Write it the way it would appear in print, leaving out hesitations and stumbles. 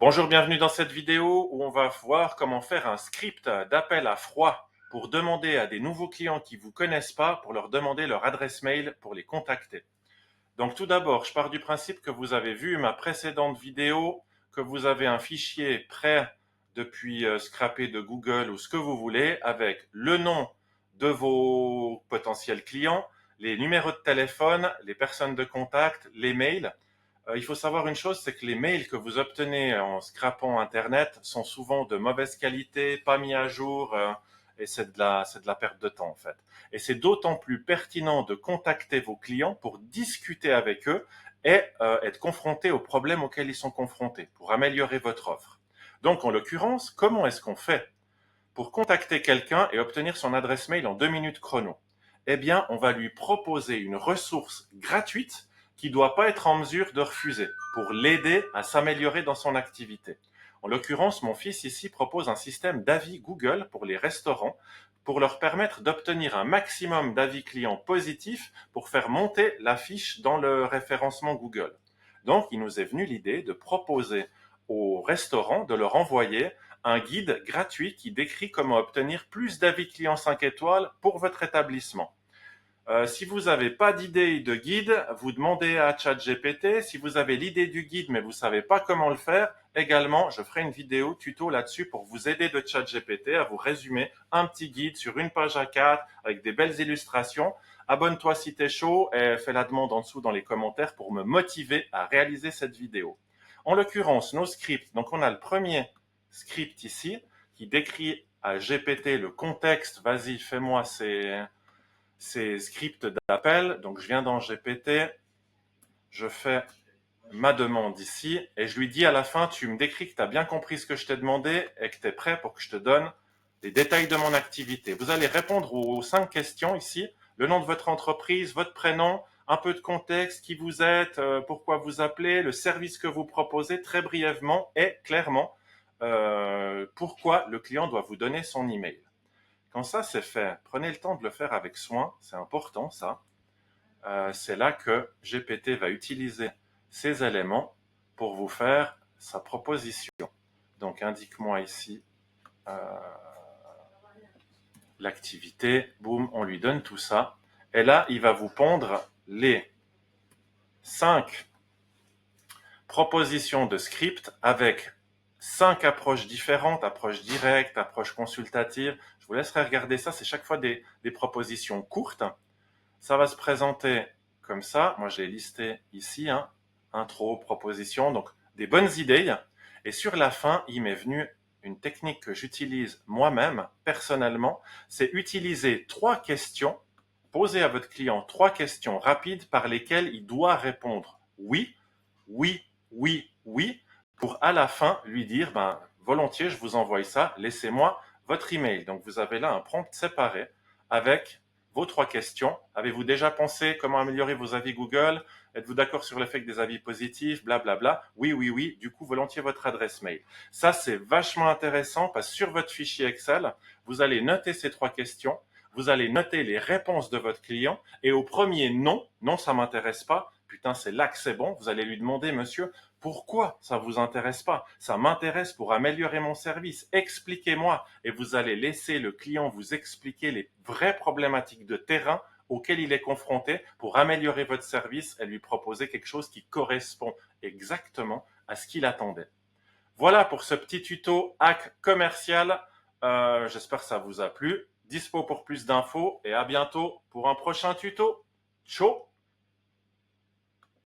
Bonjour, bienvenue dans cette vidéo où on va voir comment faire un script d'appel à froid pour demander à des nouveaux clients qui ne vous connaissent pas, pour leur demander leur adresse mail pour les contacter. Donc tout d'abord, je pars du principe que vous avez vu ma précédente vidéo, que vous avez un fichier prêt depuis scrappé de Google ou ce que vous voulez avec le nom de vos potentiels clients, les numéros de téléphone, les personnes de contact, les mails. Il faut savoir une chose, c'est que les mails que vous obtenez en scrapant Internet sont souvent de mauvaise qualité, pas mis à jour, et c'est de la perte de temps en fait. Et c'est d'autant plus pertinent de contacter vos clients pour discuter avec eux et être confronté aux problèmes auxquels ils sont confrontés pour améliorer votre offre. Donc en l'occurrence, comment est-ce qu'on fait pour contacter quelqu'un et obtenir son adresse mail en 2 minutes chrono? Eh bien, on va lui proposer une ressource gratuite qui ne doit pas être en mesure de refuser pour l'aider à s'améliorer dans son activité. En l'occurrence, mon fils ici propose un système d'avis Google pour les restaurants pour leur permettre d'obtenir un maximum d'avis clients positifs pour faire monter la fiche dans le référencement Google. Donc, il nous est venu l'idée de proposer aux restaurants de leur envoyer un guide gratuit qui décrit comment obtenir plus d'avis clients 5 étoiles pour votre établissement. Si vous n'avez pas d'idée de guide, vous demandez à ChatGPT. Si vous avez l'idée du guide mais vous ne savez pas comment le faire, également, je ferai une vidéo tuto là-dessus pour vous aider de ChatGPT à vous résumer un petit guide sur une page A4 avec des belles illustrations. Abonne-toi si t'es chaud et fais la demande en dessous dans les commentaires pour me motiver à réaliser cette vidéo. En l'occurrence, nos scripts, donc on a le premier script ici qui décrit à GPT le contexte. Vas-y, fais-moi ces scripts d'appel. Donc, je viens dans GPT, je fais ma demande ici et je lui dis à la fin, tu me décris que tu as bien compris ce que je t'ai demandé et que tu es prêt pour que je te donne les détails de mon activité. Vous allez répondre aux 5 questions ici, le nom de votre entreprise, votre prénom, un peu de contexte, qui vous êtes, pourquoi vous appelez, le service que vous proposez très brièvement et clairement, pourquoi le client doit vous donner son email. Quand ça c'est fait, prenez le temps de le faire avec soin, c'est important ça. C'est là que GPT va utiliser ces éléments pour vous faire sa proposition. Donc indique-moi ici l'activité, boum, on lui donne tout ça. Et là, il va vous pondre les 5 propositions de script avec 5 approches différentes, approche directe, approche consultative. Je vous laisserai regarder ça, c'est chaque fois des propositions courtes. Ça va se présenter comme ça. Moi, je l'ai listé ici, hein. Intro, proposition, donc des bonnes idées. Et sur la fin, il m'est venu une technique que j'utilise moi-même, personnellement, c'est utiliser 3 questions, poser à votre client 3 questions rapides par lesquelles il doit répondre oui, oui, oui, oui, pour à la fin lui dire, ben, volontiers, je vous envoie ça, laissez-moi votre email. Donc, vous avez là un prompt séparé avec vos 3 questions. Avez-vous déjà pensé comment améliorer vos avis Google? Êtes-vous d'accord sur le fait que des avis positifs, blablabla? Oui, oui, oui. Du coup, volontiers votre adresse mail. Ça, c'est vachement intéressant parce que sur votre fichier Excel, vous allez noter ces 3 questions. Vous allez noter les réponses de votre client et au premier non, non, ça m'intéresse pas. Putain, c'est là que c'est bon. Vous allez lui demander, monsieur, pourquoi ça vous intéresse pas? Ça m'intéresse pour améliorer mon service. Expliquez-moi. Et vous allez laisser le client vous expliquer les vraies problématiques de terrain auxquelles il est confronté pour améliorer votre service et lui proposer quelque chose qui correspond exactement à ce qu'il attendait. Voilà pour ce petit tuto hack commercial. J'espère que ça vous a plu. Dispo pour plus d'infos et à bientôt pour un prochain tuto. Ciao!